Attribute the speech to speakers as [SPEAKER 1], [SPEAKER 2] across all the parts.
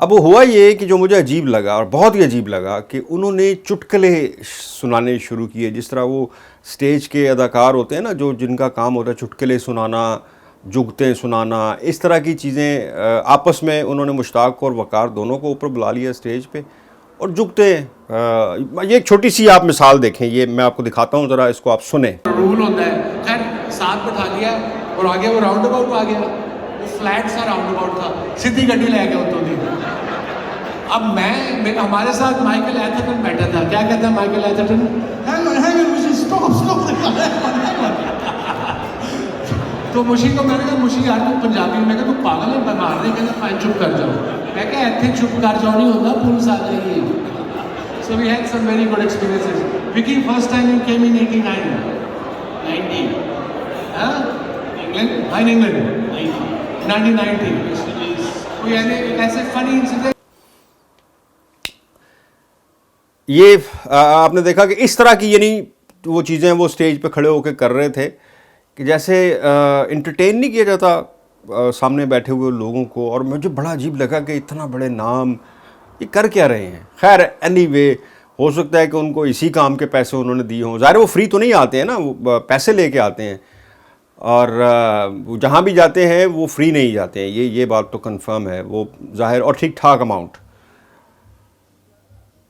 [SPEAKER 1] اب وہ ہوا یہ کہ جو مجھے عجیب لگا اور بہت ہی عجیب لگا کہ انہوں نے چٹکلے سنانے شروع کیے. جس طرح وہ سٹیج کے اداکار ہوتے ہیں نا جو جن کا کام ہوتا ہے چٹکلے سنانا, جگتیں سنانا, اس طرح کی چیزیں. آپس میں انہوں نے مشتاق کو اور وقار دونوں کو اوپر بلا لیا اسٹیج پہ اور جگتیں. یہ ایک چھوٹی سی آپ مثال دیکھیں, یہ میں آپ کو دکھاتا ہوں, ذرا اس کو آپ سنیں.
[SPEAKER 2] رول ہوتا ہے. خیر ساتھ بٹھا لیا اور آگے وہ راؤنڈ اباؤٹ آ گیا. وہ فلیٹ سا راؤنڈ اباؤٹ تھا, سیدھی گڈی لے گیا اتوں دی. اب میں ہمارے ساتھ مائیکل ایتھرٹن بیٹھا تھا. کیا کہتا ہے مائیکل ایتھرٹن؟ تو مشی کو میں نے کہا مشی یار تو پنجابی میں کہا تو پاگل ہے بیمار نہیں, کہتا فائن چپ کر جاؤ. میں کہا ایتھے چپ کر جاؤ نہیں ہوتا, پولیس آ جائے گی. So we had some very good experiences. Vicky, first time you came in 89, 90. Huh? England? Hi, in England. 1990. کوئی ایسے funny incident.
[SPEAKER 1] یہ آپ نے دیکھا کہ اس طرح کی یعنی وہ چیزیں وہ اسٹیج پہ کھڑے ہو کے کر رہے تھے کہ جیسے انٹرٹین نہیں کیا جاتا سامنے بیٹھے ہوئے لوگوں کو. اور مجھے بڑا عجیب لگا کہ اتنا بڑے نام یہ کر کیا رہے ہیں. خیر اینی وے, ہو سکتا ہے کہ ان کو اسی کام کے پیسے انہوں نے دیے ہوں. ظاہر وہ فری تو نہیں آتے ہیں نا, وہ پیسے لے کے آتے ہیں, اور جہاں بھی جاتے ہیں وہ فری نہیں جاتے ہیں. یہ بات تو کنفرم ہے, وہ ظاہر اور ٹھیک ٹھاک اماؤنٹ.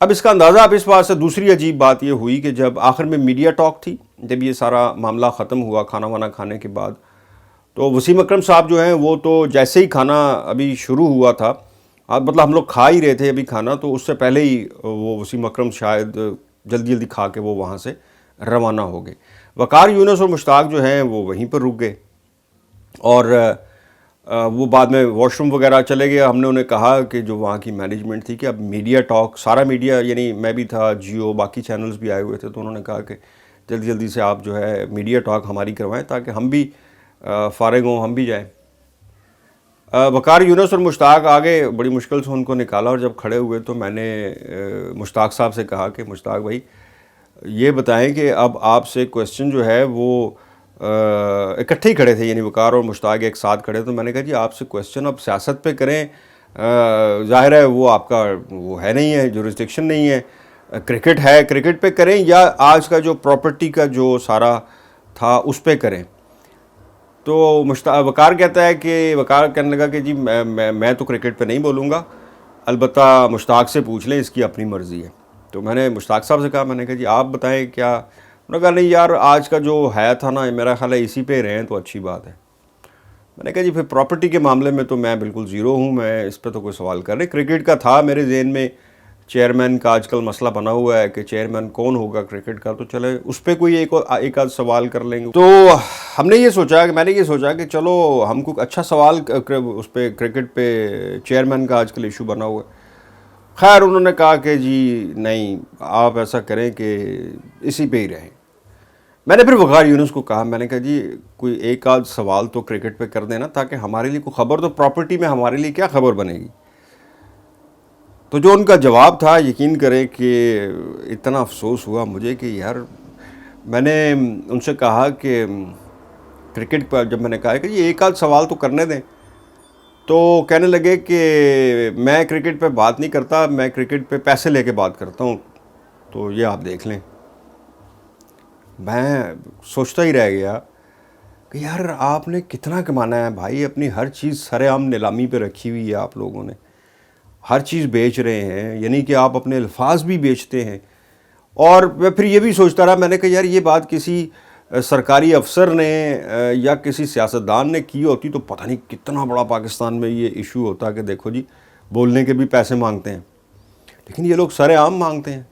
[SPEAKER 1] اب اس کا اندازہ آپ اس بات سے, دوسری عجیب بات یہ ہوئی کہ جب آخر میں میڈیا ٹاک تھی, جب یہ سارا معاملہ ختم ہوا کھانا وانا کھانے کے بعد, تو وسیم اکرم صاحب جو ہیں وہ تو جیسے ہی کھانا ابھی شروع ہوا تھا, مطلب ہم لوگ کھا ہی رہے تھے ابھی کھانا, تو اس سے پہلے ہی وہ وسیم اکرم شاید جلدی جلدی کھا کے وہ وہاں سے روانہ ہو گئے. وقار یونس اور مشتاق جو ہیں وہ وہیں پر رک گئے, اور وہ بعد میں واش روم وغیرہ چلے گئے. ہم نے انہیں کہا کہ جو وہاں کی مینجمنٹ تھی کہ اب میڈیا ٹاک, سارا میڈیا, یعنی میں بھی تھا, جیو, باقی چینلز بھی آئے ہوئے تھے, تو انہوں نے کہا کہ جلدی جلدی سے آپ جو ہے میڈیا ٹاک ہماری کروائیں تاکہ ہم بھی فارغ ہوں, ہم بھی جائیں. وقار یونس اور مشتاق آگے, بڑی مشکل سے ان کو نکالا, اور جب کھڑے ہوئے تو میں نے مشتاق صاحب سے کہا کہ مشتاق بھائی یہ بتائیں کہ اب آپ سے کویسچن جو ہے وہ اکٹھے ہی کھڑے تھے, یعنی وقار اور مشتاق ایک ساتھ کھڑے, تو میں نے کہا جی آپ سے کویسچن اب سیاست پہ کریں, ظاہر ہے وہ آپ کا وہ ہے نہیں ہے, جورسڈکشن نہیں ہے, کرکٹ ہے, کرکٹ پہ کریں, یا آج کا جو پراپرٹی کا جو سارا تھا اس پہ کریں. تو وقار کہتا ہے کہ وقار کہنے لگا کہ جی میں تو کرکٹ پہ نہیں بولوں گا, البتہ مشتاق سے پوچھ لیں, اس کی اپنی مرضی ہے. تو میں نے مشتاق صاحب سے کہا, میں نے کہا جی آپ بتائیں کیا. انہوں نے کہا نہیں یار آج کا جو ہے تھا نا, میرا خیال ہے اسی پہ رہیں تو اچھی بات ہے. میں نے کہا جی پھر پراپرٹی کے معاملے میں تو میں بالکل زیرو ہوں, میں اس پہ تو کوئی سوال کر رہے. کرکٹ کا تھا میرے ذہن میں, چیئرمین کا آج کل مسئلہ بنا ہوا ہے کہ چیئرمین کون ہوگا کرکٹ کا, تو چلے اس پہ کوئی ایک آدھ سوال کر لیں گے. تو ہم نے یہ سوچا کہ میں نے یہ سوچا کہ چلو ہم کو اچھا سوال اس پہ کرکٹ پہ چیئرمین کا آج کل ایشو بنا ہوا ہے. خیر انہوں نے کہا کہ جی نہیں آپ ایسا کریں کہ اسی پہ ہی رہیں. میں نے پھر وقار یونس کو کہا, میں نے کہا جی کوئی ایک آدھ سوال تو کرکٹ پہ کر دینا تاکہ ہمارے لیے کوئی خبر, تو پراپرٹی میں ہمارے لیے کیا خبر بنے گی. تو جو ان کا جواب تھا, یقین کریں کہ اتنا افسوس ہوا مجھے کہ یار, میں نے ان سے کہا کہ کرکٹ پر جب میں نے کہا کہ یہ ایک آدھ سوال تو کرنے دیں, تو کہنے لگے کہ میں کرکٹ پہ بات نہیں کرتا, میں کرکٹ پہ پیسے لے کے بات کرتا ہوں, تو یہ آپ دیکھ لیں. میں سوچتا ہی رہ گیا کہ یار آپ نے کتنا کمانا ہے بھائی, اپنی ہر چیز سر عام نیلامی پہ رکھی ہوئی ہے آپ لوگوں نے, ہر چیز بیچ رہے ہیں, یعنی کہ آپ اپنے الفاظ بھی بیچتے ہیں. اور میں پھر یہ بھی سوچتا رہا, میں نے کہا یار یہ بات کسی سرکاری افسر نے یا کسی سیاستدان نے کی ہوتی تو پتہ نہیں کتنا بڑا پاکستان میں یہ ایشو ہوتا کہ دیکھو جی بولنے کے بھی پیسے مانگتے ہیں, لیکن یہ لوگ سر عام مانگتے ہیں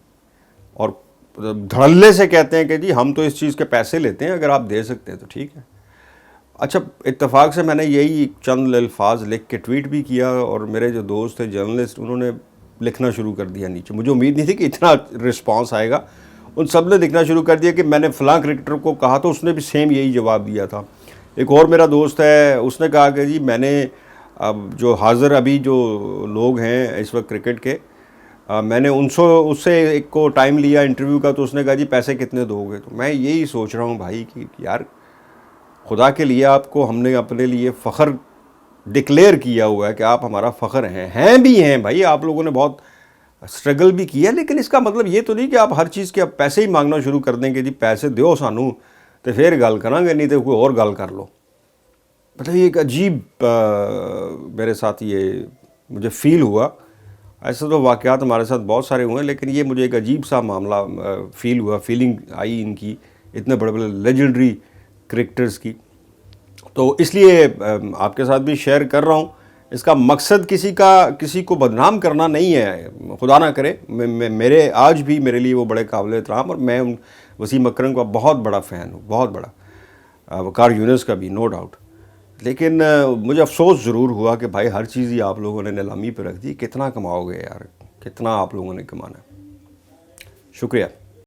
[SPEAKER 1] اور دھڑلے سے کہتے ہیں کہ جی ہم تو اس چیز کے پیسے لیتے ہیں, اگر آپ دے سکتے ہیں تو ٹھیک ہے. اچھا اتفاق سے میں نے یہی چند الفاظ لکھ کے ٹویٹ بھی کیا, اور میرے جو دوست تھے جرنلسٹ انہوں نے لکھنا شروع کر دیا نیچے. مجھے امید نہیں تھی کہ اتنا رسپانس آئے گا, ان سب نے لکھنا شروع کر دیا کہ میں نے فلاں کرکٹر کو کہا, تو اس نے بھی سیم یہی جواب دیا تھا. ایک اور میرا دوست ہے, اس نے کہا کہ جی میں نے اب جو حاضر ابھی جو لوگ ہیں اس وقت کرکٹ کے, میں نے اس سے ایک کو ٹائم لیا انٹرویو کا, تو اس نے کہا جی پیسے کتنے دو گے. تو میں یہی سوچ رہا ہوں بھائی کہ یار خدا کے لیے آپ کو ہم نے اپنے لیے فخر ڈکلیئر کیا ہوا ہے کہ آپ ہمارا فخر ہیں بھی ہیں بھائی. آپ لوگوں نے بہت اسٹرگل بھی کیا ہے, لیکن اس کا مطلب یہ تو نہیں کہ آپ ہر چیز کے آپ پیسے ہی مانگنا شروع کر دیں کہ جی پیسے دیو سانو تو پھر گل کریں گے, نہیں تو کوئی اور گل کر لو. مطلب یہ ایک عجیب میرے ساتھ یہ مجھے فیل ہوا. ایسے تو واقعات ہمارے ساتھ بہت سارے ہوئے ہیں, لیکن یہ مجھے ایک عجیب سا معاملہ فیل ہوا, فیلنگ آئی ان کی, اتنے بڑے بڑے لیجنڈری کرکٹرز کی. تو اس لیے آپ کے ساتھ بھی شیئر کر رہا ہوں. اس کا مقصد کسی کو بدنام کرنا نہیں ہے, خدا نہ کرے. میرے آج بھی میرے لیے وہ بڑے قابل احترام, اور میں وسیم اکرم کا بہت بڑا فین ہوں, بہت بڑا, وقار یونس کا بھی نو ڈاؤٹ. لیکن مجھے افسوس ضرور ہوا کہ بھائی ہر چیز ہی آپ لوگوں نے نیلامی پہ رکھ دی. کتنا کماؤ گے یار, کتنا آپ لوگوں نے کمانا ہے. شکریہ.